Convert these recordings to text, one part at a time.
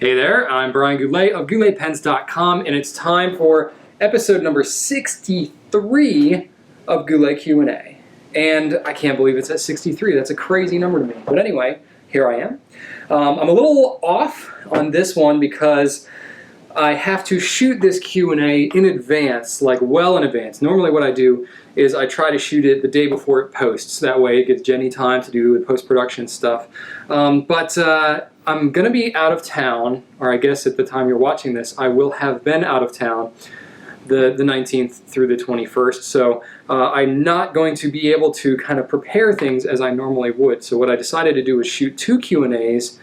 Hey there, I'm Brian Goulet of GouletPens.com, and it's time for episode number 63 of Goulet Q&A. And I can't believe it's at 63. That's a crazy number to me. But anyway, here I am. I'm a little off on this one because I have to shoot this Q&A in advance, like well in advance. Normally what I do is I try to shoot it the day before it posts. That way it gives Jenny time to do the post-production stuff. But I'm going to be out of town, or I guess at the time you're watching this, I will have been out of town the 19th through the 21st. So I'm not going to be able to kind of prepare things as I normally would. So what I decided to do was shoot 2 Q&As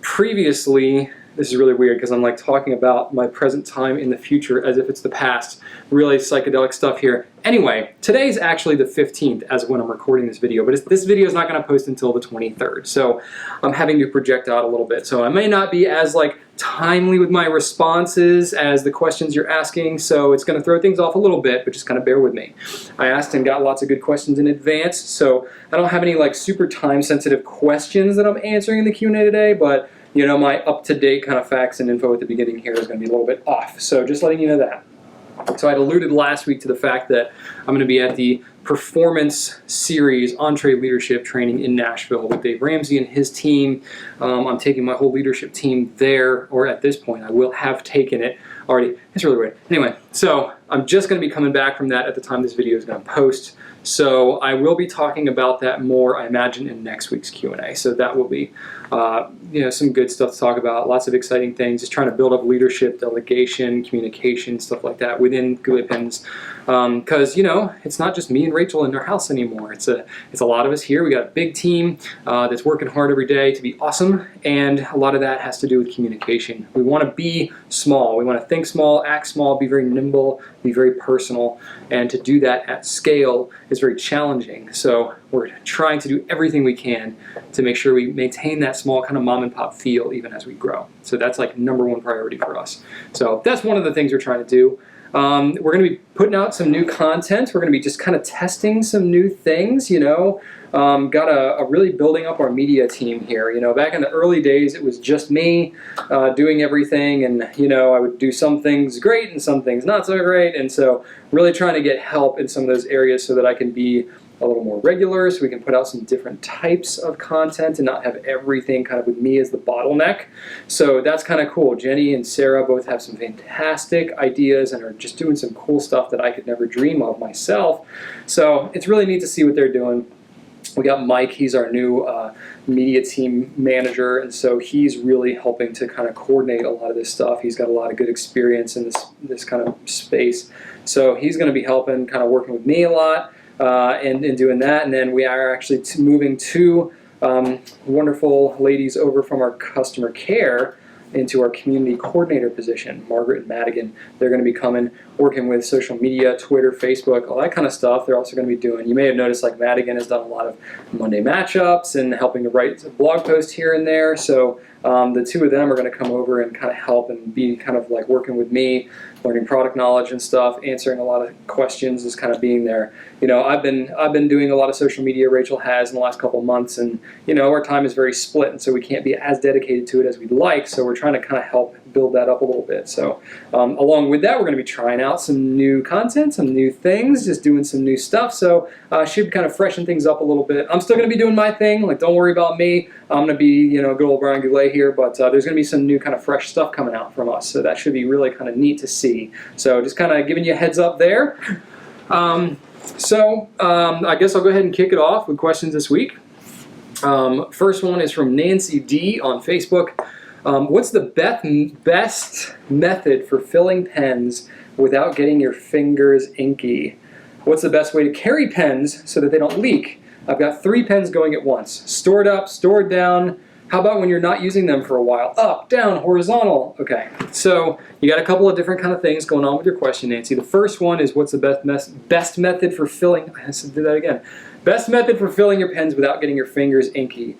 previously. This is really weird because I'm like talking about my present time in the future as if it's the past. Really psychedelic stuff here. Anyway, today's actually the 15th as when I'm recording this video, but this video is not going to post until the 23rd. So I'm having to project out a little bit. So I may not be as like timely with my responses as the questions you're asking. So it's going to throw things off a little bit, but just kind of bear with me. I asked and got lots of good questions in advance. So I don't have any like super time sensitive questions that I'm answering in the Q&A today, but you know, my up-to-date kind of facts and info at the beginning here is going to be a little bit off. So just letting you know that. So I'd alluded last week to the fact that I'm going to be at the Performance Series EntreLeadership training in Nashville with Dave Ramsey and his team. I'm taking my whole leadership team there, or at this point I will have taken it already. It's really weird. Anyway, so I'm just going to be coming back from that at the time this video is going to post. So I will be talking about that more, I imagine, in next week's Q&A. So that will be some good stuff to talk about, lots of exciting things, just trying to build up leadership, delegation, communication, stuff like that within Goulet Pens. Because, it's not just me and Rachel in our house anymore. It's a lot of us here. We got a big team that's working hard every day to be awesome, and a lot of that has to do with communication. We want to be small. We want to think small, act small, be very nimble, be very personal, and to do that at scale is very challenging. So we're trying to do everything we can to make sure we maintain that small kind of mom and pop feel even as we grow. So that's like number 1 priority for us. So that's one of the things we're trying to do. We're going to be putting out some new content. We're going to be just kind of testing some new things, got a really building up our media team here. Back in the early days, it was just me doing everything, and, I would do some things great and some things not so great, and so really trying to get help in some of those areas so that I can be a little more regular, so we can put out some different types of content and not have everything kind of with me as the bottleneck. So that's kind of cool. Jenny and Sarah both have some fantastic ideas and are just doing some cool stuff that I could never dream of myself. So it's really neat to see what they're doing. We got Mike, he's our new media team manager, and so he's really helping to kind of coordinate a lot of this stuff. He's got a lot of good experience in this kind of space. So he's going to be helping, kind of working with me a lot. And doing that, and then we are actually moving 2 wonderful ladies over from our customer care into our community coordinator position, Margaret and Madigan. They're going to be coming, working with social media, Twitter, Facebook, all that kind of stuff. They're also going to be doing, you may have noticed, like Madigan has done a lot of Monday matchups and helping to write a blog post here and there. So the 2 of them are going to come over and kind of help and be kind of like working with me, learning product knowledge and stuff, answering a lot of questions, just kind of being there. I've been doing a lot of social media. Rachel has in the last couple of months, and our time is very split, and so we can't be as dedicated to it as we'd like. So we're trying to kind of help build that up a little bit. So along with that, we're going to be trying out some new content, some new things, just doing some new stuff. So should kind of freshen things up a little bit. I'm still going to be doing my thing. Like, don't worry about me. I'm going to be, good old Brian Goulet here, but there's going to be some new kind of fresh stuff coming out from us. So that should be really kind of neat to see. So just kind of giving you a heads up there. I guess I'll go ahead and kick it off with questions this week. First one is from Nancy D on Facebook. What's the best method for filling pens without getting your fingers inky? What's the best way to carry pens so that they don't leak? I've got 3 pens going at once. Stored up, stored down. How about when you're not using them for a while? Up, down, horizontal. Okay, so you got a couple of different kind of things going on with your question, Nancy. The first one is, what's the best method for filling? I have to do that again. Best method for filling your pens without getting your fingers inky.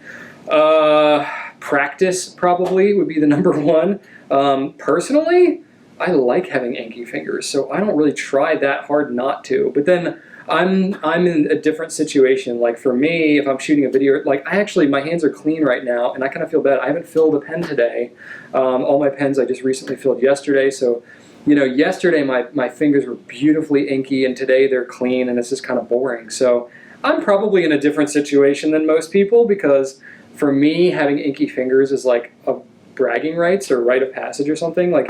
Practice probably would be the number 1. Personally, I like having inky fingers, so I don't really try that hard not to. But then I'm in a different situation. Like for me, if I'm shooting a video, like my hands are clean right now, and I kind of feel bad. I haven't filled a pen today. All my pens I just recently filled yesterday, so yesterday my fingers were beautifully inky, and today they're clean, and it's just kind of boring. So I'm probably in a different situation than most people, because for me, having inky fingers is like a bragging rights or rite of passage or something. Like,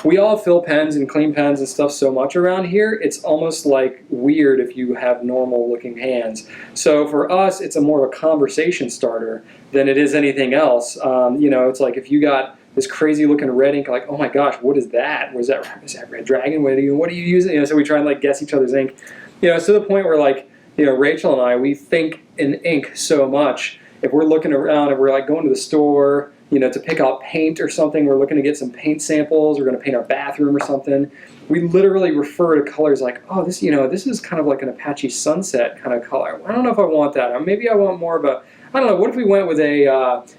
we all fill pens and clean pens and stuff so much around here, it's almost like weird if you have normal looking hands. So for us, it's more of a conversation starter than it is anything else. It's like if you got this crazy looking red ink, like, oh my gosh, what is that? Is that Red Dragon? What are you using? So we try and like guess each other's ink. It's to the point where like, Rachel and I, we think in ink so much. If we're looking around and we're like going to the store, to pick out paint or something, we're looking to get some paint samples, we're going to paint our bathroom or something, we literally refer to colors like, oh, this is kind of like an Apache Sunset kind of color. I don't know if I want that. Or maybe I want more of a, I don't know, what if we went with a,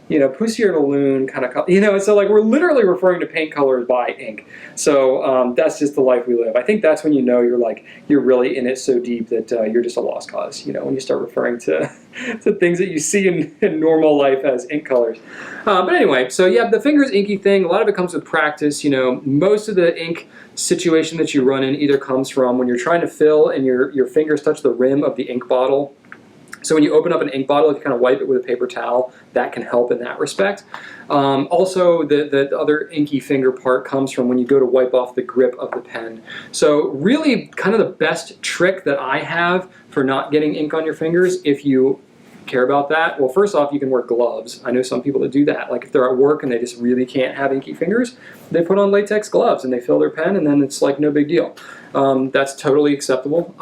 Poussiere de Lune kind of color, so like we're literally referring to paint colors by ink. So that's just the life we live. I think that's when you're really in it so deep that you're just a lost cause, when you start referring to to things that you see in normal life as ink colors. But anyway, so yeah, the fingers inky thing, a lot of it comes with practice. Most of the ink situation that you run in either comes from when you're trying to fill and your fingers touch the rim of the ink bottle. So when you open up an ink bottle, if you kind of wipe it with a paper towel, that can help in that respect. Also, the other inky finger part comes from when you go to wipe off the grip of the pen. So really kind of the best trick that I have for not getting ink on your fingers, if you care about that, well, first off, you can wear gloves. I know some people that do that. Like if they're at work and they just really can't have inky fingers, they put on latex gloves and they fill their pen, and then it's like no big deal. That's totally acceptable.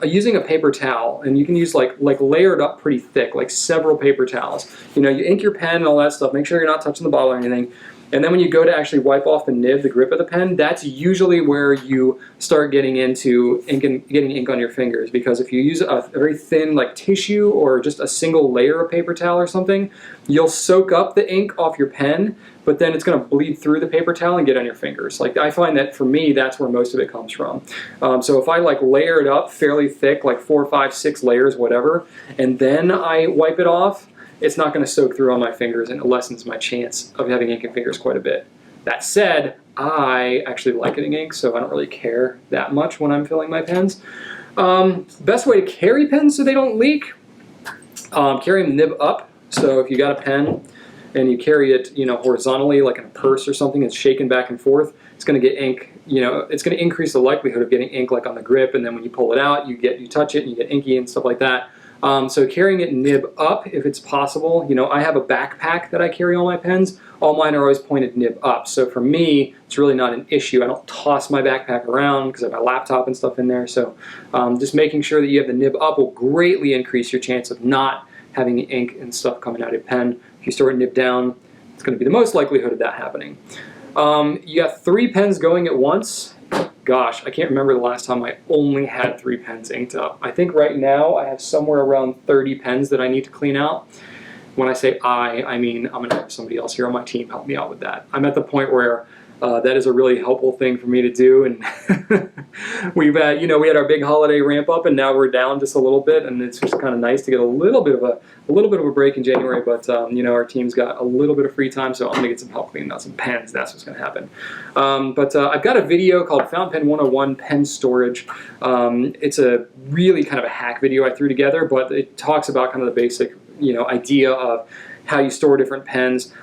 Using a paper towel, and you can use like layered up pretty thick, like several paper towels. You ink your pen and all that stuff. Make sure you're not touching the bottle or anything. And then when you go to actually wipe off the nib, the grip of the pen, that's usually where you start getting into getting ink on your fingers. Because if you use a very thin like tissue or just a single layer of paper towel or something, you'll soak up the ink off your pen, but then it's going to bleed through the paper towel and get on your fingers. Like I find that for me, that's where most of it comes from. So if I like layer it up fairly thick, like 4, 5, 6 layers, whatever, and then I wipe it off, it's not going to soak through on my fingers, and it lessens my chance of having ink in fingers quite a bit. That said, I actually like getting ink, so I don't really care that much when I'm filling my pens. Best way to carry pens so they don't leak, carry them nib up. So if you got a pen and you carry it, horizontally, like in a purse or something, it's shaken back and forth, it's going to get ink. It's going to increase the likelihood of getting ink like on the grip, and then when you pull it out, you touch it and you get inky and stuff like that. So carrying it nib up, if it's possible. I have a backpack that I carry all my pens. All mine are always pointed nib up. So for me, it's really not an issue. I don't toss my backpack around because I have my laptop and stuff in there. So just making sure that you have the nib up will greatly increase your chance of not having ink and stuff coming out of your pen. If you store it nib down, it's going to be the most likelihood of that happening. You got 3 pens going at once. Gosh, I can't remember the last time I only had 3 pens inked up. I think right now I have somewhere around 30 pens that I need to clean out. When I say I mean I'm going to have somebody else here on my team help me out with that. I'm at the point where that is a really helpful thing for me to do, and we've had, we had our big holiday ramp up, and now we're down just a little bit, and it's just kind of nice to get a little bit of a break in January. But our team's got a little bit of free time, so I'm gonna get some help cleaning out some pens. That's what's gonna happen. But I've got a video called Fountain Pen 101 Pen Storage. It's a really kind of a hack video I threw together, but it talks about kind of the basic idea of how you store different pens.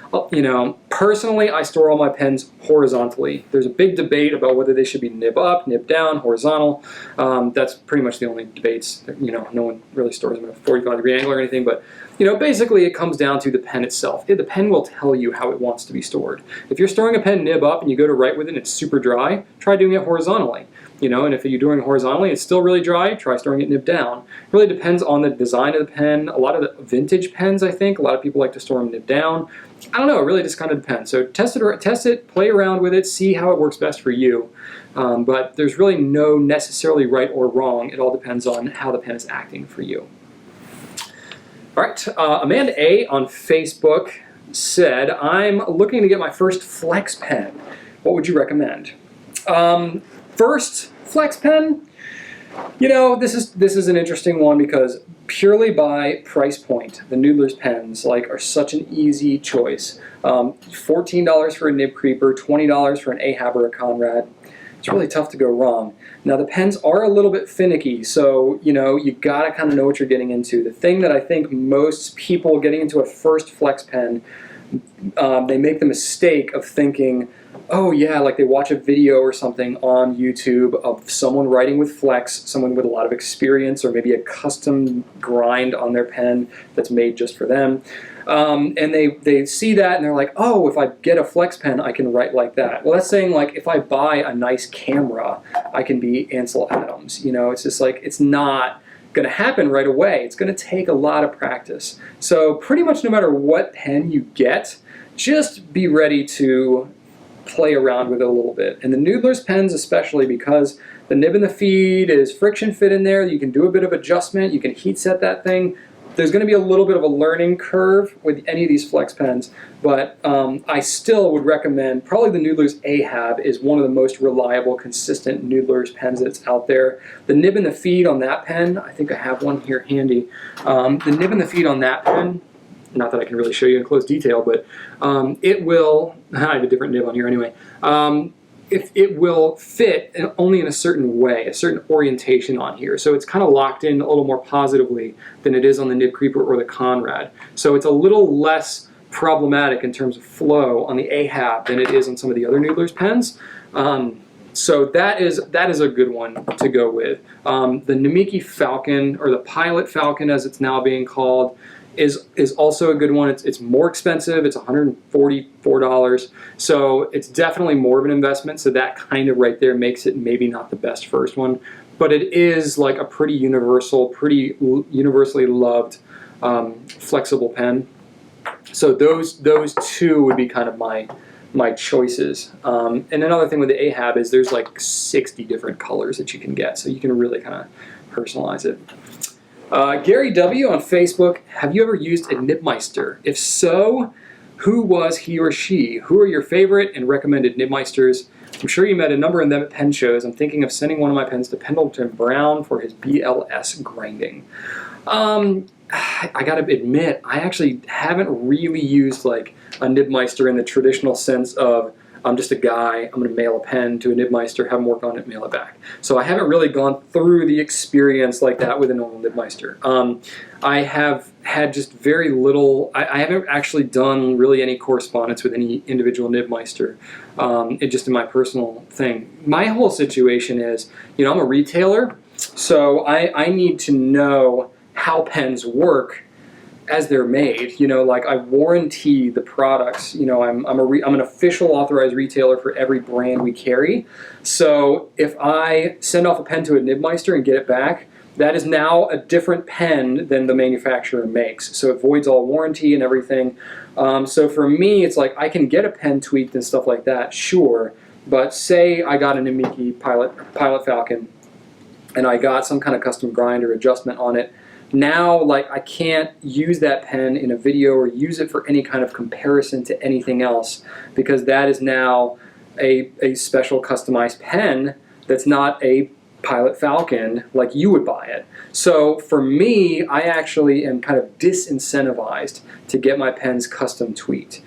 Personally, I store all my pens horizontally. There's a big debate about whether they should be nib up, nib down, horizontal. That's pretty much the only debates. No one really stores them at a 45-degree angle or anything, but basically it comes down to the pen itself. The pen will tell you how it wants to be stored. If you're storing a pen nib up and you go to write with it and it's super dry, try doing it horizontally. And if you're doing it horizontally, it's still really dry, try storing it nib down. It really depends on the design of the pen. A lot of the vintage pens, I think, a lot of people like to store them nib down. I don't know, it really just kind of depends. So test it, play around with it, see how it works best for you. But there's really no necessarily right or wrong. It all depends on how the pen is acting for you. All right, Amanda A. on Facebook said, I'm looking to get my first flex pen. What would you recommend? First flex pen, You know, this is an interesting one because purely by price point, the Noodler's pens are such an easy choice. $14 for a Nib Creeper, $20 for an Ahab or a Conrad. It's really tough to go wrong. Now the pens are a little bit finicky, so you gotta kind of know what you're getting into. The thing that I think most people getting into a first flex pen, they make the mistake of thinking, oh yeah, like they watch a video or something on YouTube of someone writing with flex, someone with a lot of experience, or maybe a custom grind on their pen that's made just for them. And they see that and they're like, oh, if I get a flex pen, I can write like that. Well, that's saying if I buy a nice camera, I can be Ansel Adams. It's just it's not going to happen right away. It's going to take a lot of practice. So pretty much no matter what pen you get, just be ready to play around with it a little bit. And the Noodler's pens especially, because the nib and the feed is friction fit in there, you can do a bit of adjustment, you can heat set that thing. There's going to be a little bit of a learning curve with any of these flex pens, but I still would recommend, probably the Noodler's Ahab is one of the most reliable, consistent Noodler's pens that's out there. The nib and the feed on that pen, I think I have one here handy. The nib and the feed on that pen, not that I can really show you in close detail, but it will, I have a different nib on here anyway, it will fit only in a certain way, a certain orientation on here. So it's kind of locked in a little more positively than it is on the Nib Creeper or the Conrad. So it's a little less problematic in terms of flow on the Ahab than it is on some of the other Noodler's pens. So that is a good one to go with. The Namiki Falcon, or the Pilot Falcon as it's now being called, is also a good one. It's more expensive. It's $144. So it's definitely more of an investment. So that kind of right there makes it maybe not the best first one, but it is a pretty universally loved flexible pen. So those two would be kind of my choices. And another thing with the Ahab is there's 60 different colors that you can get, so you can really kind of personalize it. Gary W. on Facebook, have you ever used a Nib Meister? If so, who was he or she? Who are your favorite and recommended Nib Meisters? I'm sure you met a number of them at pen shows. I'm thinking of sending one of my pens to Pendleton Brown for his BLS grinding. I gotta admit, I actually haven't really used a Nib Meister in the traditional sense of I'm just a guy, I'm going to mail a pen to a Nib Meister, have them work on it, mail it back. So I haven't really gone through the experience like that with a normal Nib Meister. I have had just very little, I haven't actually done really any correspondence with any individual Nib Meister, just in my personal thing. My whole situation is, I'm a retailer, so I need to know how pens work as they're made. I warranty the products. I'm an official authorized retailer for every brand we carry. So if I send off a pen to a Nib Meister and get it back, that is now a different pen than the manufacturer makes. So it voids all warranty and everything. So for me, it's I can get a pen tweaked and stuff like that, sure. But say I got an Inky Pilot Falcon and I got some kind of custom grind or adjustment on it. Now, I can't use that pen in a video or use it for any kind of comparison to anything else, because that is now a special customized pen that's not a Pilot Falcon like you would buy it. So for me, I actually am kind of disincentivized to get my pens custom tweaked.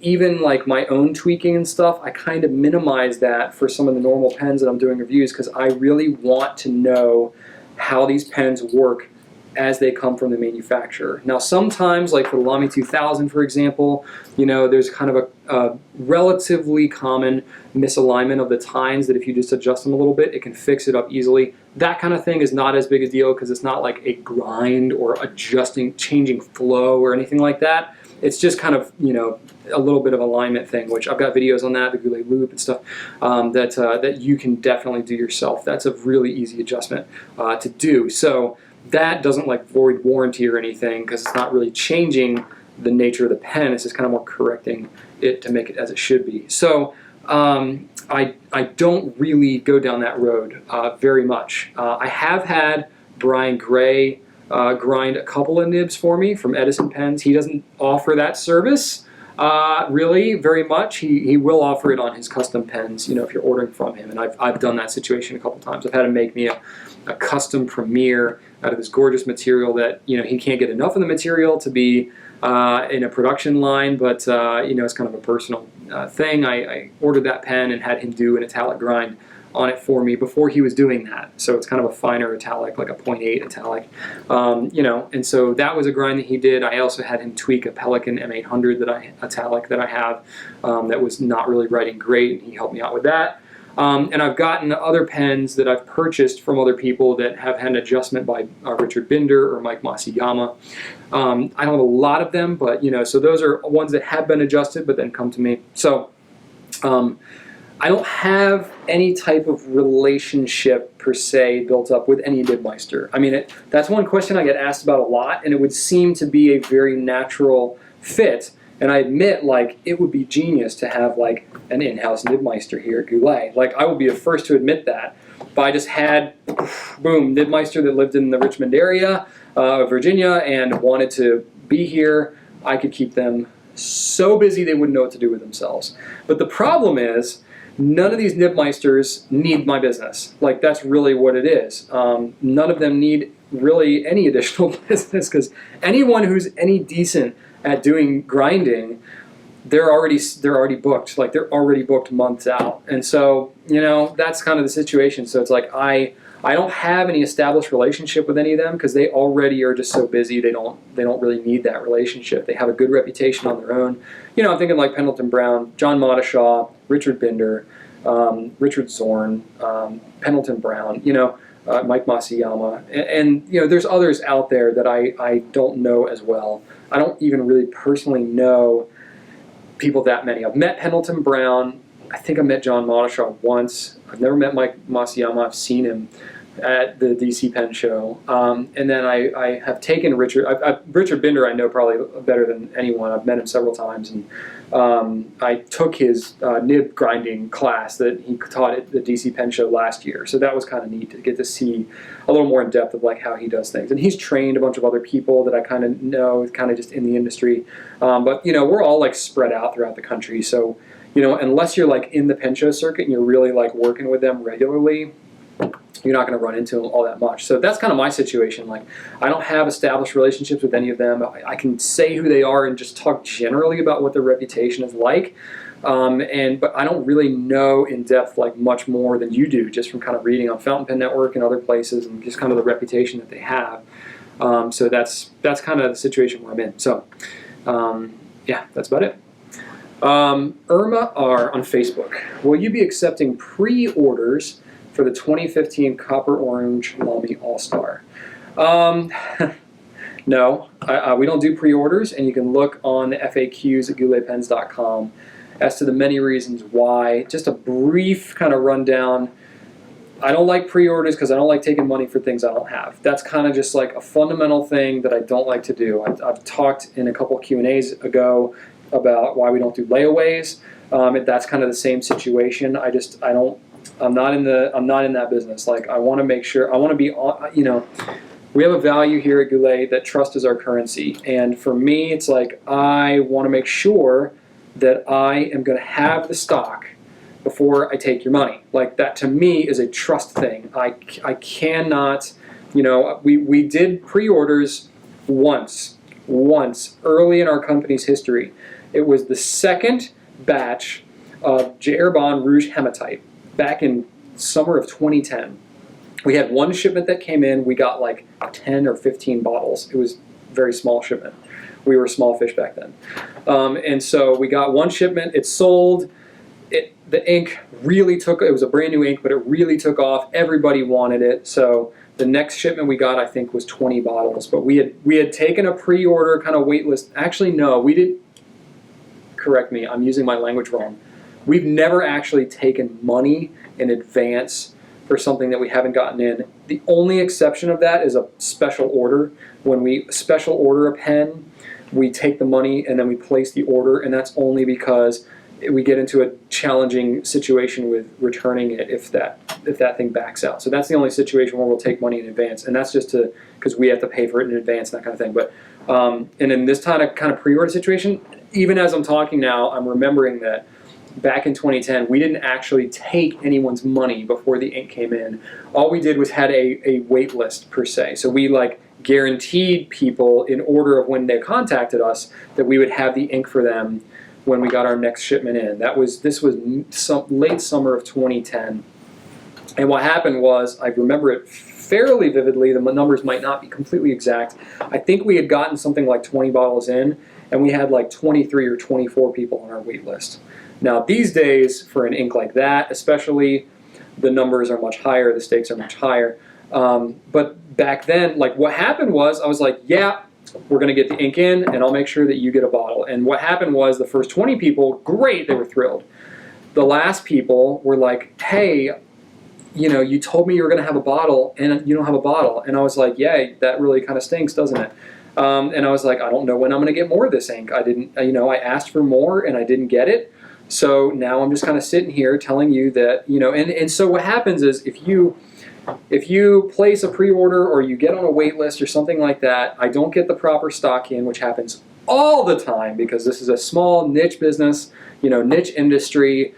Even my own tweaking and stuff, I kind of minimize that for some of the normal pens that I'm doing reviews, because I really want to know how these pens work as they come from the manufacturer. Now sometimes, for the Lamy 2000 for example, there's kind of a relatively common misalignment of the tines that if you just adjust them a little bit, it can fix it up easily. That kind of thing is not as big a deal because it's not like a grind or changing flow or anything like that. It's just kind of, a little bit of alignment thing, which I've got videos on that, the Goulet loop and stuff, that you can definitely do yourself. That's a really easy adjustment to do. So that doesn't void warranty or anything, because it's not really changing the nature of the pen. It's just kind of more correcting it to make it as it should be. So I don't really go down that road very much. I have had Brian Gray grind a couple of nibs for me from Edison Pens. He doesn't offer that service, Really, very much. He will offer it on his custom pens, if you're ordering from him. And I've done that situation a couple times. I've had him make me a custom Premier out of this gorgeous material that, he can't get enough of the material to be in a production line, but, it's kind of a personal thing. I ordered that pen and had him do an italic grind on it for me before he was doing that. So it's kind of a finer italic, like a 0.8 italic, and so that was a grind that he did. I also had him tweak a Pelican M800 italic that I have that was not really writing great, and he helped me out with that. And I've gotten other pens that I've purchased from other people that have had an adjustment by Richard Binder or Mike Masayama. I don't have a lot of them, but so those are ones that have been adjusted but then come to me. So I don't have any type of relationship per se built up with any Nib Meister. I mean, that's one question I get asked about a lot, and it would seem to be a very natural fit. And I admit, it would be genius to have, an in-house Nib Meister here at Goulet. I would be the first to admit that. If I just had, boom, Nib Meister that lived in the Richmond area of Virginia and wanted to be here, I could keep them so busy they wouldn't know what to do with themselves. But the problem is, none of these Nib Meisters need my business. That's really what it is. None of them need really any additional business, because anyone who's any decent at doing grinding, they're already booked. They're already booked months out. And so, that's kind of the situation. So it's I don't have any established relationship with any of them because they already are just so busy. They don't really need that relationship. They have a good reputation on their own. I'm thinking Pendleton Brown, John Modishaw, Richard Binder, Richard Zorn, Pendleton Brown, Mike Masayama, and there's others out there that I don't know as well. I don't even really personally know people that many. I've met Pendleton Brown. I think I met John Modishaw once. I've never met Mike Masayama. I've seen him at the DC Pen Show. And then I have taken Richard Binder I know probably better than anyone. I've met him several times, and I took his nib grinding class that he taught at the DC Pen Show last year. So that was kind of neat to get to see a little more in depth of how he does things. And he's trained a bunch of other people that I kind of know, kind of just in the industry. But we're all spread out throughout the country. So unless you're in the pen show circuit and you're really working with them regularly, you're not going to run into them all that much. So that's kind of my situation. I don't have established relationships with any of them. I can say who they are and just talk generally about what their reputation is like. But I don't really know in depth much more than you do, just from kind of reading on Fountain Pen Network and other places, and just kind of the reputation that they have. So that's kind of the situation where I'm in. So yeah, that's about it. Irma R on Facebook. Will you be accepting pre-orders for the 2015 Copper-Orange Lamy Al-Star? No, we don't do pre-orders, and you can look on the FAQs at gouletpens.com as to the many reasons why. Just a brief kind of rundown. I don't like pre-orders because I don't like taking money for things I don't have. That's kind of just a fundamental thing that I don't like to do. I've talked in a couple Q&As ago about why we don't do layaways. That's kind of the same situation. I'm not in that business. I want to make sure, I want to be, we have a value here at Goulet that trust is our currency. And for me, it's I want to make sure that I am going to have the stock before I take your money. That to me is a trust thing. I cannot, we did pre-orders once early in our company's history. It was the second batch of J-Herbon Rouge Hematite back in summer of 2010. We had one shipment that came in. We got 10 or 15 bottles. It was a very small shipment. We were small fish back then. And so we got one shipment. It sold. The ink really took, it was a brand new ink, but it really took off. Everybody wanted it. So the next shipment we got, I think, was 20 bottles. But we had taken a pre-order kind of wait list. Actually, no, we didn't. Correct me, I'm using my language wrong. We've never actually taken money in advance for something that we haven't gotten in. The only exception of that is a special order. When we special order a pen, we take the money and then we place the order, and that's only because we get into a challenging situation with returning it if that thing backs out. So that's the only situation where we'll take money in advance, and that's just because we have to pay for it in advance and that kind of thing. But and in this kind of pre-order situation, even as I'm talking now, I'm remembering that back in 2010, we didn't actually take anyone's money before the ink came in. All we did was had a wait list per se. So we like guaranteed people in order of when they contacted us that we would have the ink for them when we got our next shipment in. This was late summer of 2010. And what happened was, I remember it fairly vividly, the numbers might not be completely exact. I think we had gotten something like 20 bottles in, and we had like 23 or 24 people on our wait list. Now these days, for an ink like that especially, the numbers are much higher, the stakes are much higher. But back then, like what happened was, I was like, yeah, we're going to get the ink in, and I'll make sure that you get a bottle. And what happened was, the first 20 people, great, they were thrilled. The last people were like, hey, you know, you told me you were going to have a bottle, and you don't have a bottle. And I was like, yeah, that really kind of stinks, doesn't it? And I was like, I don't know when I'm going to get more of this ink. I didn't, you know, I asked for more, and I didn't get it. So now I'm just kind of sitting here telling you that, you know, and so what happens is, if you place a pre-order or you get on a wait list or something like that, I don't get the proper stock in, which happens all the time because this is a small niche business, you know, niche industry.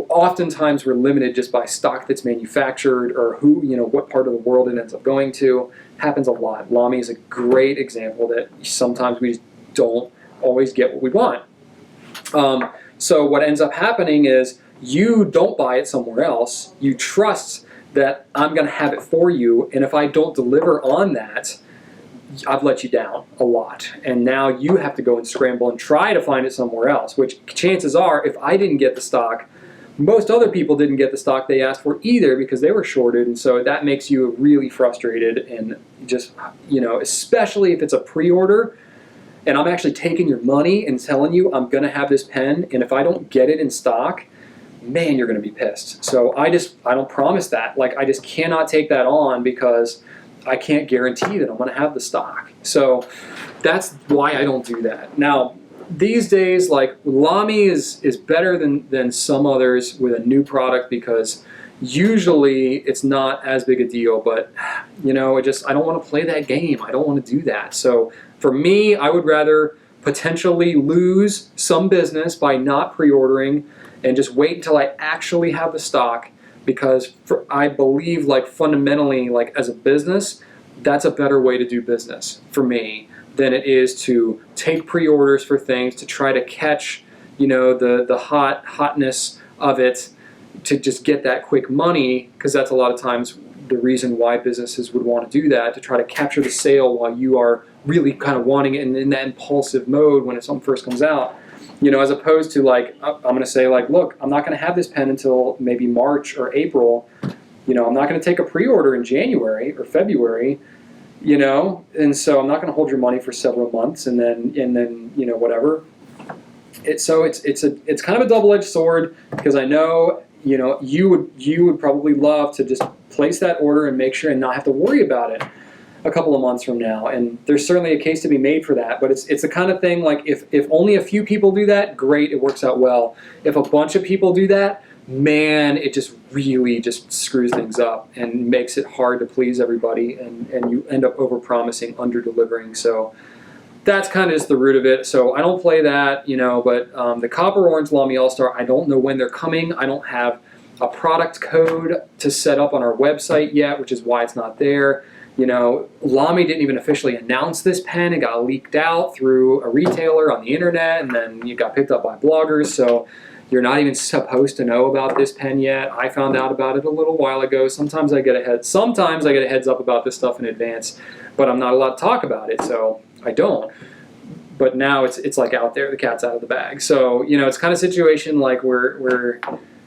Oftentimes we're limited just by stock that's manufactured or who, you know, what part of the world it ends up going to. Happens a lot. Lamy is a great example that sometimes we just don't always get what we want. So what ends up happening is, you don't buy it somewhere else. You trust that I'm going to have it for you, and if I don't deliver on that, I've let you down a lot. And now you have to go and scramble and try to find it somewhere else, which chances are, if I didn't get the stock, most other people didn't get the stock they asked for either because they were shorted. And so that makes you really frustrated, and just, you know, especially if it's a pre-order, and I'm actually taking your money and telling you I'm going to have this pen, and if I don't get it in stock, man, you're going to be pissed. So I don't promise that. Like, I just cannot take that on because I can't guarantee that I'm going to have the stock. So that's why I don't do that. Now, these days, like, Lamy is better than some others with a new product because usually it's not as big a deal, but, you know, I don't want to play that game. I don't want to do that. So for me, I would rather potentially lose some business by not pre-ordering and just wait until I actually have the stock, because I believe, like, fundamentally, like, as a business, that's a better way to do business for me than it is to take pre-orders for things to try to catch, you know, the hotness of it, to just get that quick money, because that's a lot of times the reason why businesses would want to do that, to try to capture the sale while you are really kind of wanting it in that impulsive mode when something first comes out. You know, as opposed to, like, I'm going to say, like, look, I'm not going to have this pen until maybe March or April. You know, I'm not going to take a pre-order in January or February, you know, and so I'm not going to hold your money for several months and then you know, whatever. It's kind of a double-edged sword, because I know, you know, you would probably love to just place that order and make sure and not have to worry about it a couple of months from now, and there's certainly a case to be made for that. But it's the kind of thing, like, if only a few people do that, great, it works out well. If a bunch of people do that, man, it just really just screws things up and makes it hard to please everybody, and you end up over-promising, under-delivering. So that's kind of just the root of it. So I don't play that, you know, but the Copper-Orange Lamy Al-Star, I don't know when they're coming. I don't have a product code to set up on our website yet, which is why it's not there. You know, Lamy didn't even officially announce this pen. It got leaked out through a retailer on the internet, and then it got picked up by bloggers. So you're not even supposed to know about this pen yet. I found out about it a little while ago. Sometimes I get a heads up about this stuff in advance, but I'm not allowed to talk about it, so I don't. But now it's like out there, the cat's out of the bag. So, you know, it's kind of situation like we're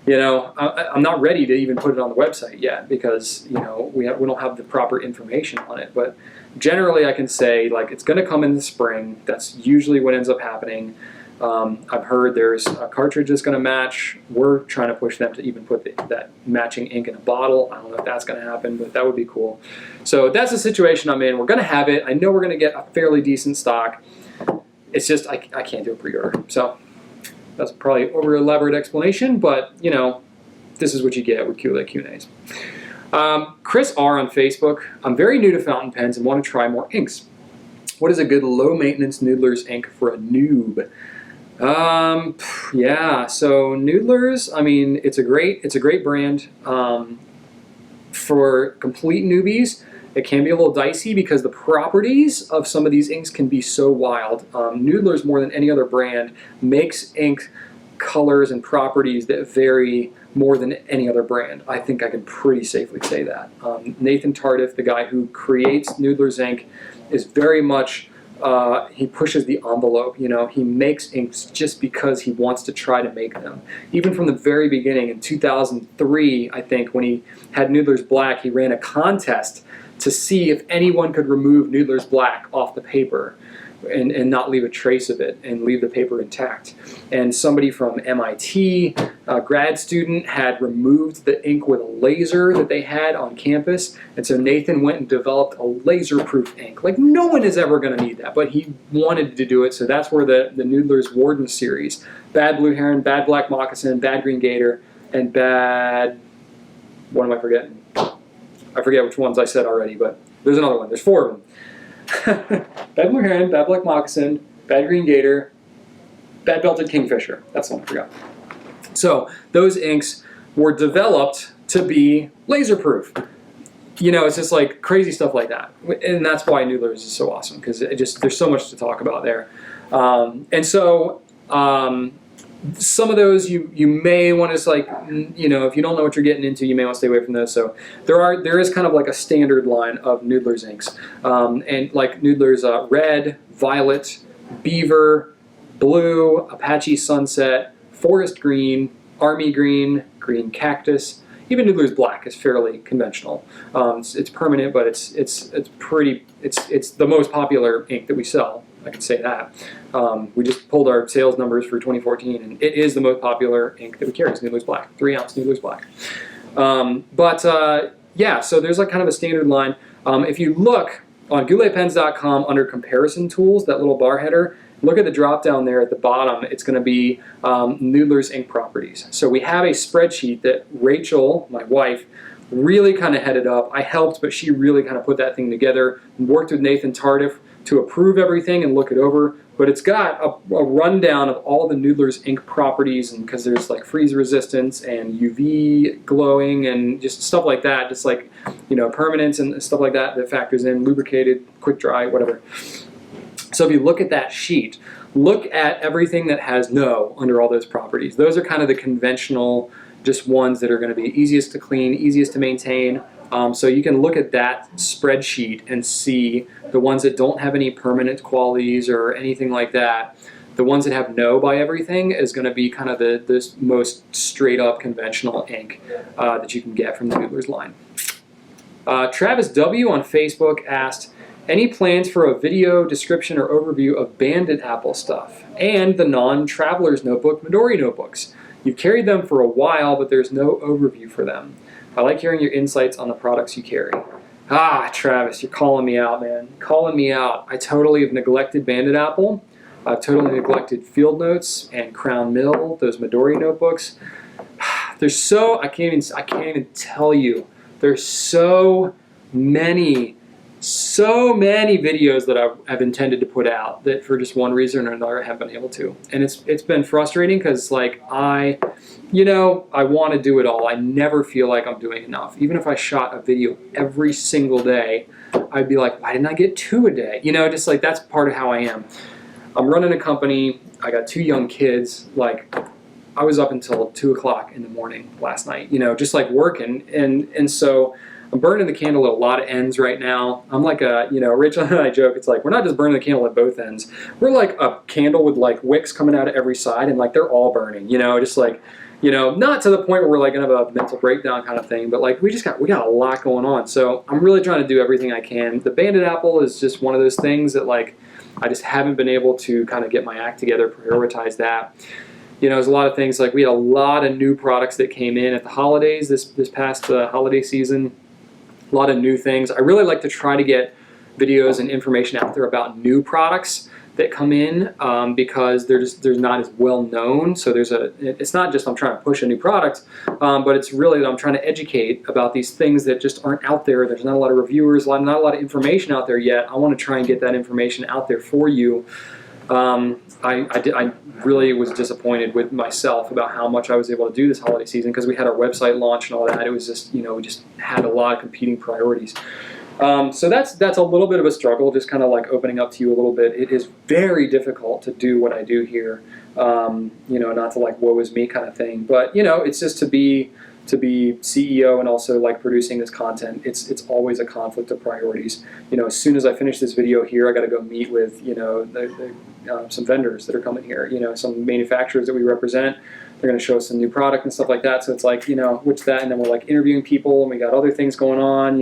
you know, I'm not ready to even put it on the website yet because, you know, we don't have the proper information on it. But generally I can say, like, it's going to come in the spring. That's usually what ends up happening. I've heard there's a cartridge that's going to match. We're trying to push them to even put that matching ink in a bottle. I don't know if that's going to happen, but that would be cool. So that's the situation I'm in. We're going to have it. I know we're going to get a fairly decent stock. It's just I can't do a pre-order. So that's probably an over-elaborate explanation, but, you know, this is what you get with Goulet Q&As. Chris R. on Facebook. I'm very new to fountain pens and want to try more inks. What is a good low-maintenance noodler's ink for a noob? Yeah, so Noodlers, I mean, it's a great brand. For complete newbies, it can be a little dicey because the properties of some of these inks can be so wild. Noodlers, more than any other brand, makes ink colors and properties that vary more than any other brand. I think I can pretty safely say that. Nathan Tardif, the guy who creates Noodlers ink, is very much he pushes the envelope. You know, he makes inks just because he wants to try to make them. Even from the very beginning in 2003, I think, when he had Noodlers Black, he ran a contest to see if anyone could remove Noodlers Black off the paper and not leave a trace of it and leave the paper intact. And somebody from MIT, a grad student, had removed the ink with a laser that they had on campus. And so Nathan went and developed a laser-proof ink. Like, no one is ever going to need that, but he wanted to do it. So that's where the Noodlers Warden series, Bad Blue Heron, Bad Black Moccasin, Bad Green Gator, and Bad... what am I forgetting? I forget which ones I said already, but there's another one. There's 4 of them. Bad Blue Heron, Bad Black Moccasin, Bad Green Gator, Bad Belted Kingfisher. That's the one I forgot. So those inks were developed to be laser-proof. You know, it's just like crazy stuff like that. And that's why Noodlers is so awesome, because there's so much to talk about there. Some of those you may want to, like, you know, if you don't know what you're getting into, you may want to stay away from those. So there is kind of like a standard line of Noodlers inks, and like Noodlers Red, Violet, Beaver, Blue, Apache Sunset, Forest Green, Army Green, Green Cactus. Even Noodlers Black is fairly conventional. It's permanent, but it's the most popular ink that we sell. I can say that. We just pulled our sales numbers for 2014, and it is the most popular ink that we carry. It's Noodlers Black, 3-ounce Noodlers Black. Yeah, so there's like kind of a standard line. If you look on gouletpens.com under comparison tools, that little bar header, look at the drop down there at the bottom. It's going to be Noodlers ink properties. So we have a spreadsheet that Rachel, my wife, really kind of headed up. I helped, but she really kind of put that thing together and worked with Nathan Tardif to approve everything and look it over. But it's got a rundown of all the Noodlers ink properties, and because there's like freeze resistance and UV glowing and just stuff like that, just like, you know, permanence and stuff like that factors in, lubricated, quick dry, whatever. So if you look at that sheet, look at everything that has no under all those properties. Those are kind of the conventional, just ones that are going to be easiest to clean, easiest to maintain. So you can look at that spreadsheet and see the ones that don't have any permanent qualities or anything like that. The ones that have no by everything is going to be kind of the most straight up conventional ink that you can get from the Noodlers line. Travis W. on Facebook asked, any plans for a video description or overview of Banded Apple stuff and the non-Traveler's Notebook Midori notebooks? You've carried them for a while, but there's no overview for them. I like hearing your insights on the products you carry. Ah, Travis, you're calling me out, man. Calling me out. I totally have neglected Banded Apple. I've totally neglected Field Notes and Crown Mill, those Midori notebooks. There's I can't even tell you. There's so many videos that I've intended to put out that for just one reason or another I haven't been able to. And it's been frustrating because, like, I want to do it all. I never feel like I'm doing enough. Even if I shot a video every single day, I'd be like, why didn't I get 2 a day? You know, just like that's part of how I am. I'm running a company. I got 2 young kids. Like, I was up until 2 o'clock in the morning last night, you know, just like working. And so I'm burning the candle at a lot of ends right now. I'm like Rachel and I joke, it's like, we're not just burning the candle at both ends. We're like a candle with like wicks coming out of every side, and like they're all burning, you know, just like, you know, not to the point where we're like gonna have a mental breakdown kind of thing, but like we got a lot going on. So I'm really trying to do everything I can. The Banded Apple is just one of those things that, like, I just haven't been able to kind of get my act together, prioritize that. You know, there's a lot of things, like we had a lot of new products that came in at the holidays, this past holiday season. A lot of new things. I really like to try to get videos and information out there about new products that come in because they're not as well known. So it's not just I'm trying to push a new product, but it's really that I'm trying to educate about these things that just aren't out there. There's not a lot of reviewers, not a lot of information out there yet. I want to try and get that information out there for you. I really was disappointed with myself about how much I was able to do this holiday season, because we had our website launch and all that. It was just, we just had a lot of competing priorities. So that's a little bit of a struggle, just kind of like opening up to you a little bit. It is very difficult to do what I do here, not to like woe is me kind of thing, but it's just to be CEO and also like producing this content. It's always a conflict of priorities. As soon as I finish this video here, I got to go meet with some vendors that are coming here. Some manufacturers that we represent. They're going to show us some new product and stuff like that. So it's like, which that, and then we're like interviewing people, and we got other things going on,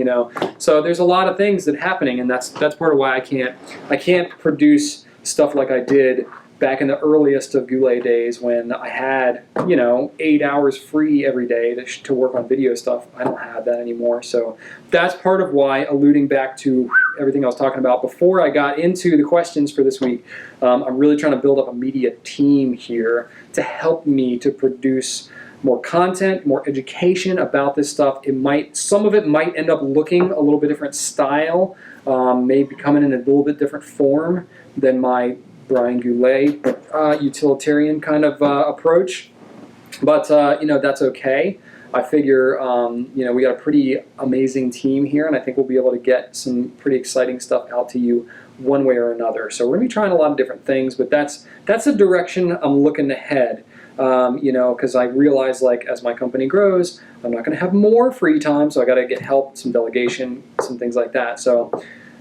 So there's a lot of things that are happening, and that's part of why I can't produce stuff like I did back in the earliest of Goulet days, when I had, 8 hours free every day to work on video stuff. I don't have that anymore. So that's part of why, alluding back to everything I was talking about before I got into the questions for this week, I'm really trying to build up a media team here to help me to produce more content, more education about this stuff. Some of it might end up looking a little bit different style, maybe coming in a little bit different form than my Brian Goulet utilitarian kind of approach, but that's okay. I figure we got a pretty amazing team here, and I think we'll be able to get some pretty exciting stuff out to you one way or another. So we're gonna be trying a lot of different things, but that's the direction I'm looking to head. Because I realize, like, as my company grows, I'm not gonna have more free time, so I got to get help, some delegation, some things like that. So.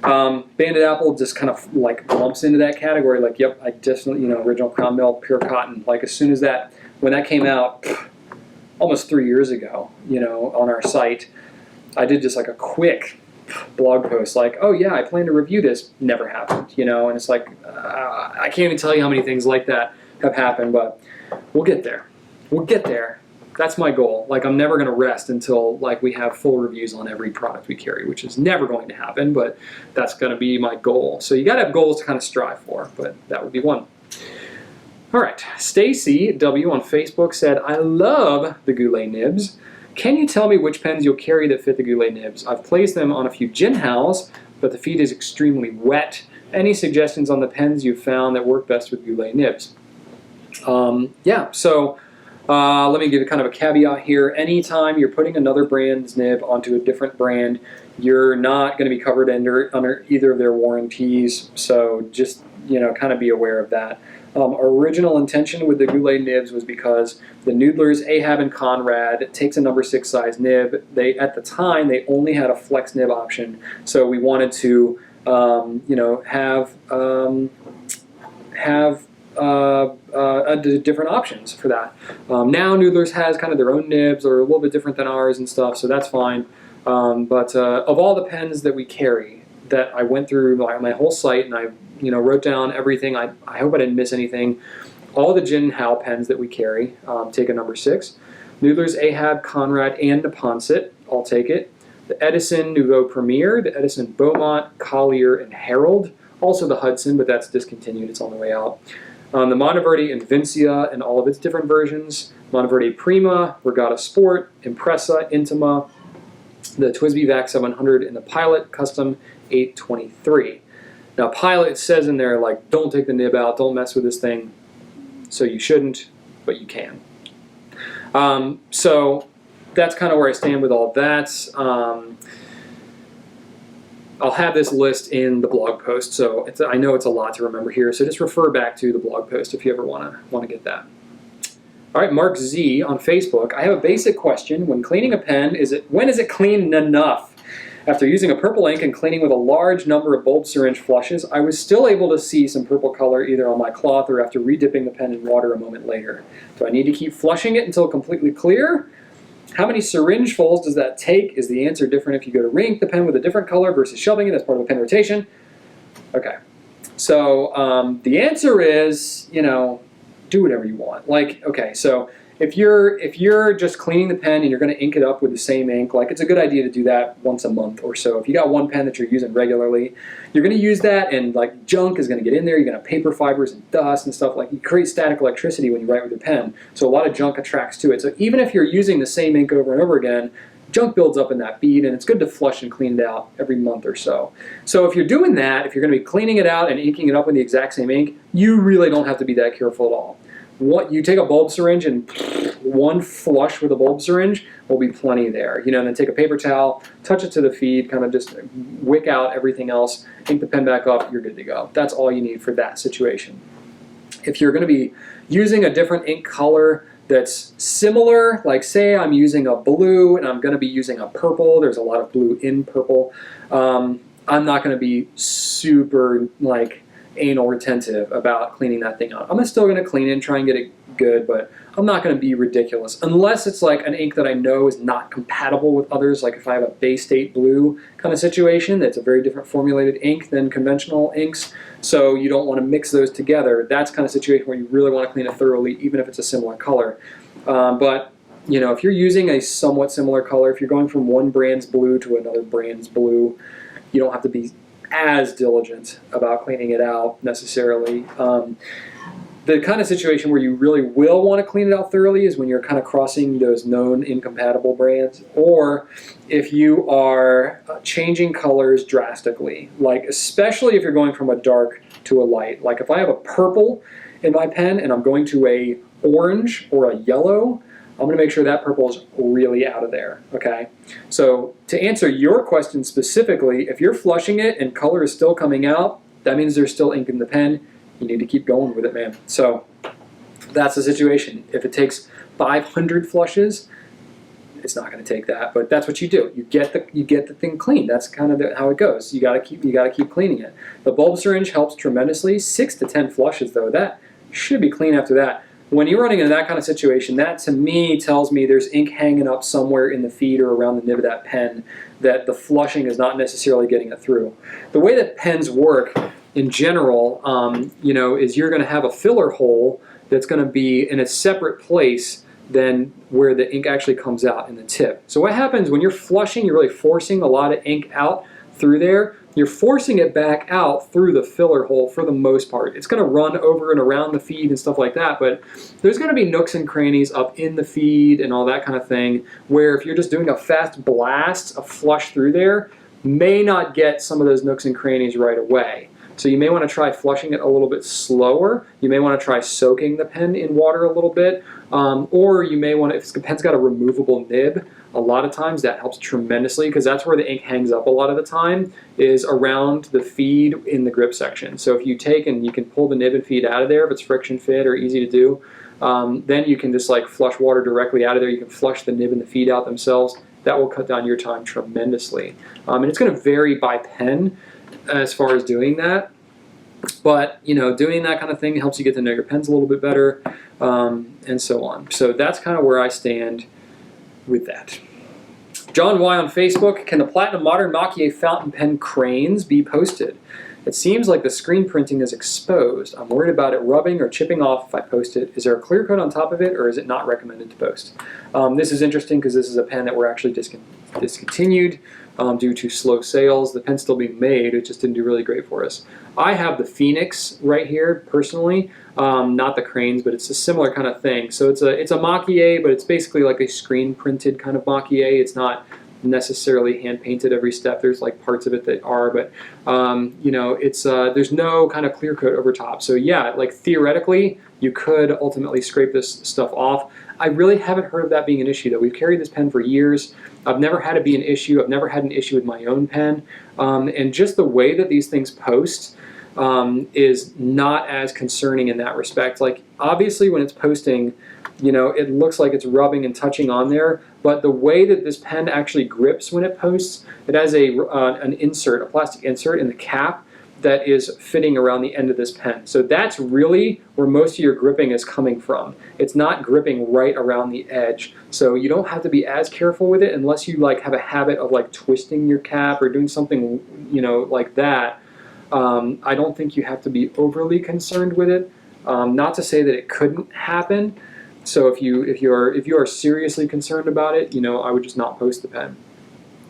Banded apple just kind of like lumps into that category. Like, yep, I definitely, original crown mill, pure cotton. Like, as soon as when that came out, almost 3 years ago, on our site, I did just like a quick blog post, like, oh yeah, I plan to review this. Never happened, and it's like, I can't even tell you how many things like that have happened, but we'll get there. We'll get there. That's my goal. Like, I'm never going to rest until like we have full reviews on every product we carry, which is never going to happen, but that's going to be my goal. So you got to have goals to kind of strive for, but that would be one. All right, Stacey W on Facebook said, I love the Goulet nibs. Can you tell me which pens you'll carry that fit the Goulet nibs? I've placed them on a few gin howls, but the feed is extremely wet. Any suggestions on the pens you've found that work best with Goulet nibs? Let me give you kind of a caveat here. Anytime you're putting another brand's nib onto a different brand, you're not going to be covered under either of their warranties. So just, kind of be aware of that. Our original intention with the Goulet nibs was because the Noodlers, Ahab, and Conrad takes a number 6 size nib. At the time, they only had a flex nib option. So we wanted to, have different options for that. Now Noodlers has kind of their own nibs that are a little bit different than ours and stuff, so that's fine. But of all the pens that we carry, that I went through my whole site and I wrote down everything. I hope I didn't miss anything. All the Gin Howe pens that we carry take a number 6. Noodlers, Ahab, Conrad, and Neponset, I'll take it. The Edison Nouveau Premier, the Edison Beaumont, Collier, and Herald. Also the Hudson, but that's discontinued. It's on the way out. The Monteverde Invincia and all of its different versions. Monteverde Prima, Regatta Sport, Impressa, Intima, the TWSBI VAC 700, and the Pilot Custom 823. Now Pilot says in there, like, don't take the nib out, don't mess with this thing. So you shouldn't, but you can. So that's kind of where I stand with all that. I'll have this list in the blog post, so I know it's a lot to remember here, so just refer back to the blog post if you ever want to get that. All right, Mark Z on Facebook. I have a basic question. When cleaning a pen, when is it clean enough? After using a purple ink and cleaning with a large number of bulb syringe flushes, I was still able to see some purple color either on my cloth or after redipping the pen in water a moment later. Do I need to keep flushing it until completely clear? How many syringe fulls does that take? Is the answer different if you go to re-ink the pen with a different color versus shoving it as part of a pen rotation? Okay, so the answer is, do whatever you want. Like, okay, so if you're just cleaning the pen and you're going to ink it up with the same ink, like, it's a good idea to do that once a month or so. If you got one pen that you're using regularly, you're going to use that, and like junk is going to get in there. You're going to have paper fibers and dust and stuff. Like, you create static electricity when you write with your pen, so a lot of junk attracts to it. So even if you're using the same ink over and over again, junk builds up in that feed, and it's good to flush and clean it out every month or so. So if you're doing that, if you're going to be cleaning it out and inking it up with the exact same ink, you really don't have to be that careful at all. What you take a bulb syringe and one flush with a bulb syringe will be plenty there. You know, and then take a paper towel, touch it to the feed, kind of just wick out everything else, ink the pen back up, you're good to go. That's all you need for that situation. If you're going to be using a different ink color that's similar, like say I'm using a blue and I'm going to be using a purple, there's a lot of blue in purple, I'm not going to be super like anal retentive about cleaning that thing out. I'm still going to clean it and try and get it good, but I'm not going to be ridiculous unless it's like an ink that I know is not compatible with others. Like if I have a Bay State blue kind of situation, that's a very different formulated ink than conventional inks, so you don't want to mix those together. That's kind of situation where you really want to clean it thoroughly, even if it's a similar color. But you know, if you're using a somewhat similar color, if you're going from one brand's blue to another brand's blue, you don't have to be as diligent about cleaning it out necessarily. The kind of situation where you really will want to clean it out thoroughly is when you're kind of crossing those known incompatible brands, or if you are changing colors drastically, like especially if you're going from a dark to a light. Like if I have a purple in my pen and I'm going to a orange or a yellow, I'm going to make sure that purple is really out of there, okay? So to answer your question specifically, if you're flushing it and color is still coming out, that means there's still ink in the pen. You need to keep going with it, man. So that's the situation. If it takes 500 flushes, it's not going to take that, but that's what you do. You get the thing clean. That's kind of how it goes. You got to keep cleaning it. The bulb syringe helps tremendously. 6 to 10 flushes though, that should be clean after that. When you're running into that kind of situation, that to me tells me there's ink hanging up somewhere in the feed or around the nib of that pen that the flushing is not necessarily getting it through. The way that pens work in general, you know, is you're going to have a filler hole that's going to be in a separate place than where the ink actually comes out in the tip. So what happens when you're flushing, you're really forcing a lot of ink out through there. You're forcing it back out through the filler hole for the most part. It's going to run over and around the feed and stuff like that, but there's going to be nooks and crannies up in the feed and all that kind of thing, where if you're just doing a fast blast, a flush through there, may not get some of those nooks and crannies right away. So you may want to try flushing it a little bit slower. You may want to try soaking the pen in water a little bit. Or you may want to, if the pen's got a removable nib, a lot of times that helps tremendously, because that's where the ink hangs up a lot of the time, is around the feed in the grip section. So if you take and you can pull the nib and feed out of there, if it's friction fit or easy to do, then you can just like flush water directly out of there. You can flush the nib and the feed out themselves. That will cut down your time tremendously. And it's going to vary by pen as far as doing that, but you know, doing that kind of thing helps you get to know your pens a little bit better, and so on. So that's kind of where I stand with that. John Y on Facebook: can the Platinum Modern Mach-E fountain pen cranes be posted? It seems like the screen printing is exposed. I'm worried about it rubbing or chipping off if I post it. Is there a clear coat on top of it, or is it not recommended to post? This is interesting because this is a pen that we're actually discontinued due to slow sales. The pen's still being made, it just didn't do really great for us. I have the Phoenix right here personally, not the cranes, but it's a similar kind of thing. So it's a Mach-E, but it's basically like a screen printed kind of Mach-E. It's not necessarily hand painted every step. There's like parts of it that are, but you know, it's there's no kind of clear coat over top. So yeah, like theoretically you could ultimately scrape this stuff off. I really haven't heard of that being an issue though. We've carried this pen for years. I've never had it be an issue. I've never had an issue with my own pen, and just the way that these things post is not as concerning in that respect. Like obviously when it's posting, you know, it looks like it's rubbing and touching on there, but the way that this pen actually grips when it posts, it has an insert, a plastic insert in the cap that is fitting around the end of this pen. So that's really where most of your gripping is coming from. It's not gripping right around the edge. So you don't have to be as careful with it unless you like have a habit of like twisting your cap or doing something, you know, like that. I don't think you have to be overly concerned with it. Not to say that it couldn't happen. So if you are seriously concerned about it, you know, I would just not post the pen.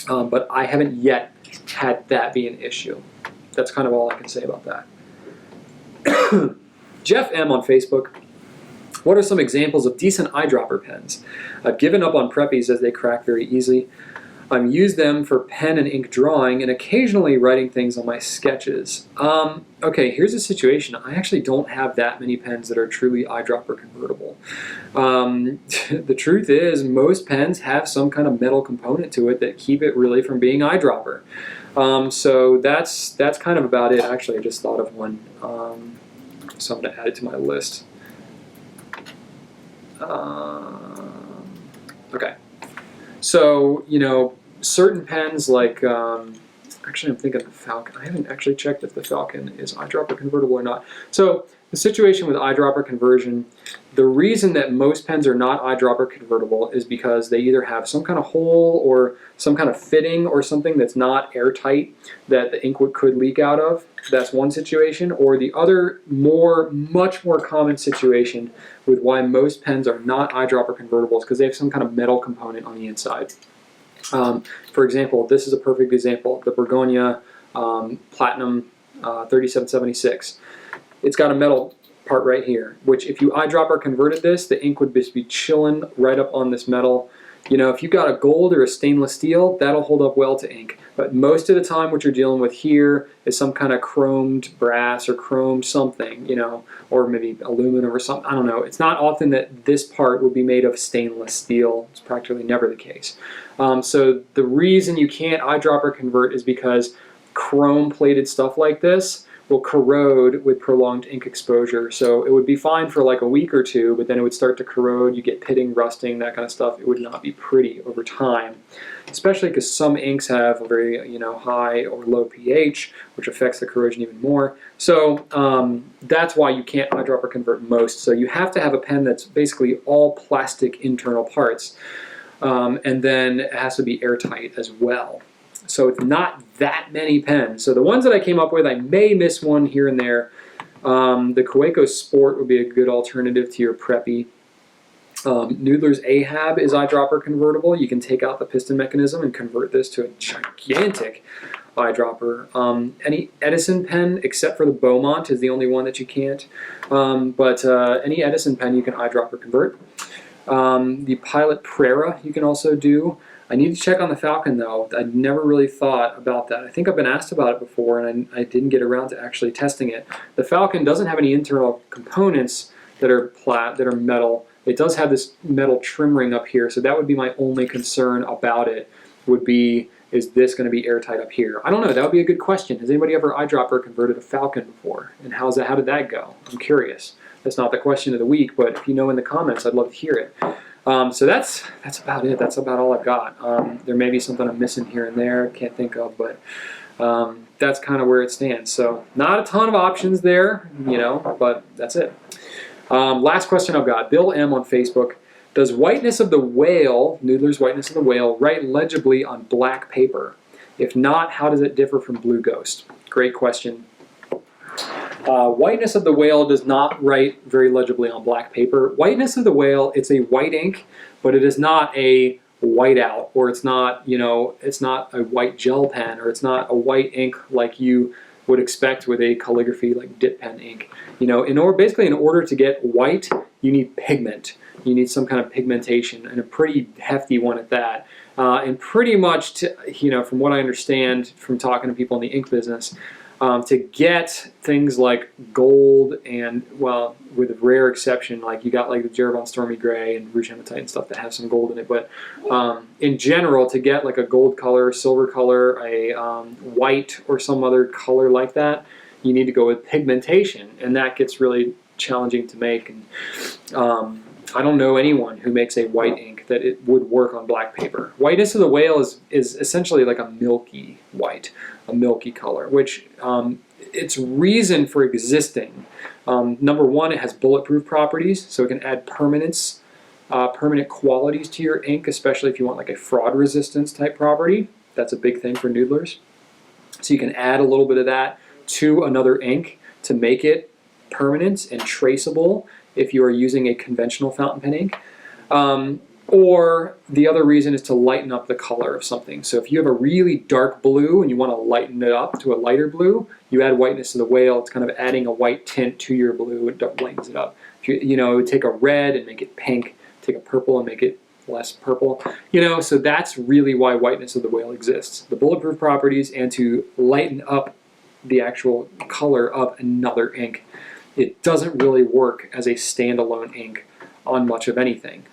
But I haven't yet had that be an issue. That's kind of all I can say about that. Jeff M on Facebook: What are some examples of decent eyedropper pens? I've given up on Preppies as they crack very easily. I've used them for pen and ink drawing and occasionally writing things on my sketches. Okay, here's the situation. I actually don't have that many pens that are truly eyedropper convertible. The truth is, most pens have some kind of metal component to it that keep it really from being eyedropper. So that's kind of about it. Actually, I just thought of one, so I'm going to add it to my list. Okay. So, you know, certain pens like, actually I'm thinking the Falcon. I haven't actually checked if the Falcon is eyedropper convertible or not. So the situation with eyedropper conversion, the reason that most pens are not eyedropper convertible is because they either have some kind of hole or some kind of fitting or something that's not airtight that the ink could leak out of. That's one situation. Or the other, much more common situation with why most pens are not eyedropper convertibles because they have some kind of metal component on the inside. For example, this is a perfect example, the Bergonia Platinum 3776. It's got a metal part right here, which if you eyedropper converted this, the ink would just be chilling right up on this metal. You know, if you've got a gold or a stainless steel, that'll hold up well to ink. But most of the time what you're dealing with here is some kind of chromed brass or chromed something, you know, or maybe aluminum or something. I don't know. It's not often that this part would be made of stainless steel. It's practically never the case. So the reason you can't eyedropper convert is because chrome-plated stuff like this will corrode with prolonged ink exposure. So it would be fine for like a week or two, but then it would start to corrode. You get pitting, rusting, that kind of stuff. It would not be pretty over time, especially because some inks have a very, you know, high or low pH, which affects the corrosion even more. So that's why you can't eyedropper convert most. So you have to have a pen that's basically all plastic internal parts, and then it has to be airtight as well. So it's not that many pens. So the ones that I came up with, I may miss one here and there. The Kaweco Sport would be a good alternative to your Preppy. Noodler's Ahab is eyedropper convertible. You can take out the piston mechanism and convert this to a gigantic eyedropper. Any Edison pen, except for the Beaumont, is the only one that you can't. But any Edison pen you can eyedropper convert. The Pilot Prera you can also do. I need to check on the Falcon though. I never really thought about that. I think I've been asked about it before and I didn't get around to actually testing it. The Falcon doesn't have any internal components that are metal. It does have this metal trim ring up here, so that would be my only concern about it, would be, is this going to be airtight up here? I don't know, that would be a good question. Has anybody ever eyedropper converted a Falcon before? And how did that go? I'm curious. That's not the question of the week, but if you know in the comments, I'd love to hear it. So that's about it. That's about all I've got. There may be something I'm missing here and there, can't think of, but that's kind of where it stands. So not a ton of options there, you know, but that's it. Last question I've got. Bill M on Facebook. Does Whiteness of the Whale, Noodler's Whiteness of the Whale, write legibly on black paper? If not, how does it differ from Blue Ghost? Great question. Whiteness of the Whale does not write very legibly on black paper. Whiteness of the Whale, it's a white ink, but it is not a whiteout, or it's not, you know, it's not a white gel pen, or it's not a white ink like you would expect with a calligraphy like dip pen ink. You know, basically in order to get white, you need pigment. You need some kind of pigmentation, and a pretty hefty one at that. And pretty much, you know, from what I understand from talking to people in the ink business, to get things like gold and, well, with a rare exception, like you got like the Jeroboam Stormy Gray and Rouge Hematite and stuff that have some gold in it, but in general, to get like a gold color, silver color, a white or some other color like that, you need to go with pigmentation, and that gets really challenging to make. And I don't know anyone who makes a white ink that it would work on black paper. Whiteness of the Whale is essentially like a milky white, a milky color, which its reason for existing, number one, it has bulletproof properties, so it can add permanence, permanent qualities to your ink, especially if you want like a fraud resistance type property. That's a big thing for noodlers. So you can add a little bit of that to another ink to make it permanent and traceable if you are using a conventional fountain pen ink. Or the other reason is to lighten up the color of something. So if you have a really dark blue and you want to lighten it up to a lighter blue, you add Whiteness of the Whale. It's kind of adding a white tint to your blue. It lightens it up. If you take a red and make it pink, take a purple and make it less purple, so that's really why whiteness of the whale exists. The bulletproof properties and to lighten up the actual color of another ink. It doesn't really work as a standalone ink on much of anything.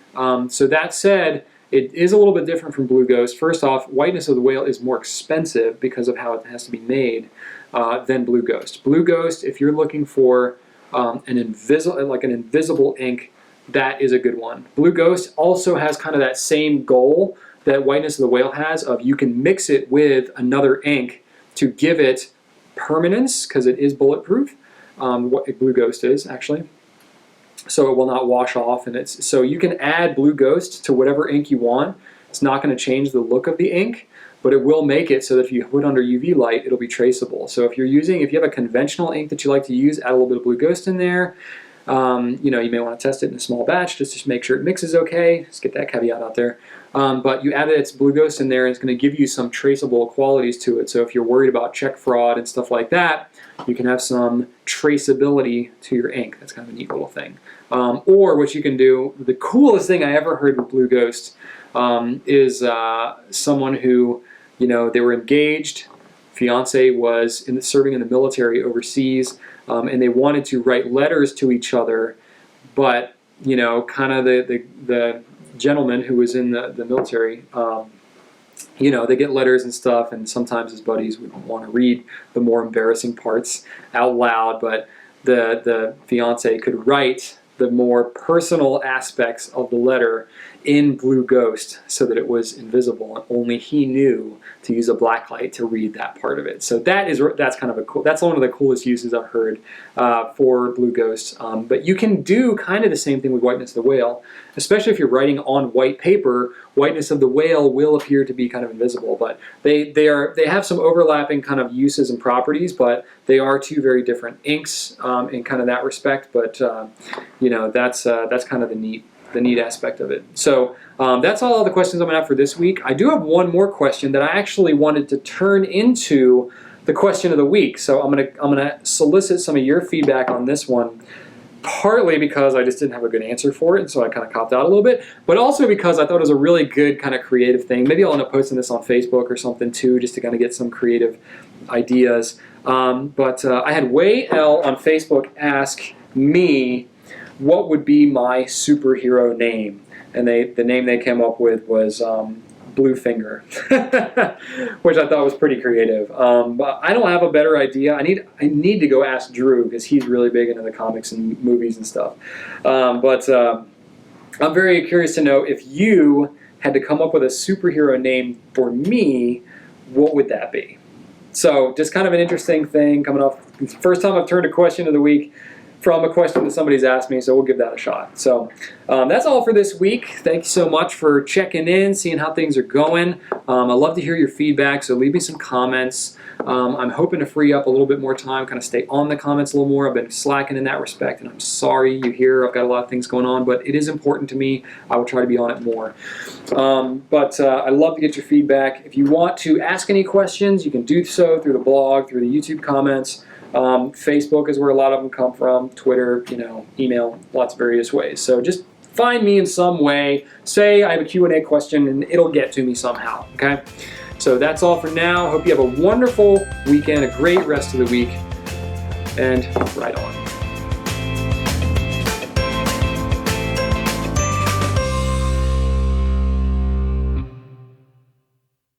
So that said, it is a little bit different from Blue Ghost. First off, whiteness of the whale is more expensive because of how it has to be made than Blue Ghost. Blue Ghost, if you're looking for an invisible ink, that is a good one. Blue Ghost also has kind of that same goal that whiteness of the whale has, of you can mix it with another ink to give it permanence, because it is bulletproof. What Blue Ghost is actually, so it will not wash off, and so you can add Blue Ghost to whatever ink you want. It's not going to change the look of the ink, but it will make it so that if you put under UV light, it'll be traceable. So if you have a conventional ink that you like to use, add a little bit of Blue Ghost in there. You may want to test it in a small batch just to make sure it mixes okay. Let's get that caveat out there. But you added its Blue Ghost in there, and it's going to give you some traceable qualities to it. So if you're worried about check fraud and stuff like that, you can have some traceability to your ink. That's kind of a neat little thing. Or what you can do, the coolest thing I ever heard with Blue Ghost is someone who, they were engaged, fiance was serving in the military overseas, and they wanted to write letters to each other, but kind of the gentleman who was in the military, they get letters and stuff, and sometimes his buddies would want to read the more embarrassing parts out loud, but the fiance could write the more personal aspects of the letter in Blue Ghost so that it was invisible, and only he knew to use a black light to read that part of it. So that's kind of that's one of the coolest uses I've heard for Blue Ghost. But you can do kind of the same thing with whiteness of the whale, especially if you're writing on white paper. Whiteness of the whale will appear to be kind of invisible, but they have some overlapping kind of uses and properties, but they are two very different inks in kind of that respect. But that's kind of the neat aspect of it. So that's all the questions I'm going to have for this week. I do have one more question that I actually wanted to turn into the question of the week. So I'm gonna solicit some of your feedback on this one, partly because I just didn't have a good answer for it, and so I kind of copped out a little bit, but also because I thought it was a really good kind of creative thing. Maybe I'll end up posting this on Facebook or something too, just to kind of get some creative ideas. But I had Way L on Facebook ask me what would be my superhero name, and the name they came up with was Blue Finger, which I thought was pretty creative. But I don't have a better idea. I need to go ask Drew, because he's really big into the comics and movies and stuff. But I'm very curious to know, if you had to come up with a superhero name for me, what would that be? So just kind of an interesting thing coming off. First time I've turned a question of the week from a question that somebody's asked me, so we'll give that a shot. So that's all for this week. Thank you so much for checking in, seeing how things are going. I love to hear your feedback, so leave me some comments. I'm hoping to free up a little bit more time, kind of stay on the comments a little more. I've been slacking in that respect, and I'm sorry you hear I've got a lot of things going on, but it is important to me. I will try to be on it more. But I love to get your feedback. If you want to ask any questions, you can do so through the blog, through the YouTube comments. Facebook is where a lot of them come from, Twitter, email, lots of various ways. So just find me in some way, say I have a Q&A question, and it'll get to me somehow, okay? So that's all for now. Hope you have a wonderful weekend, a great rest of the week, and right on.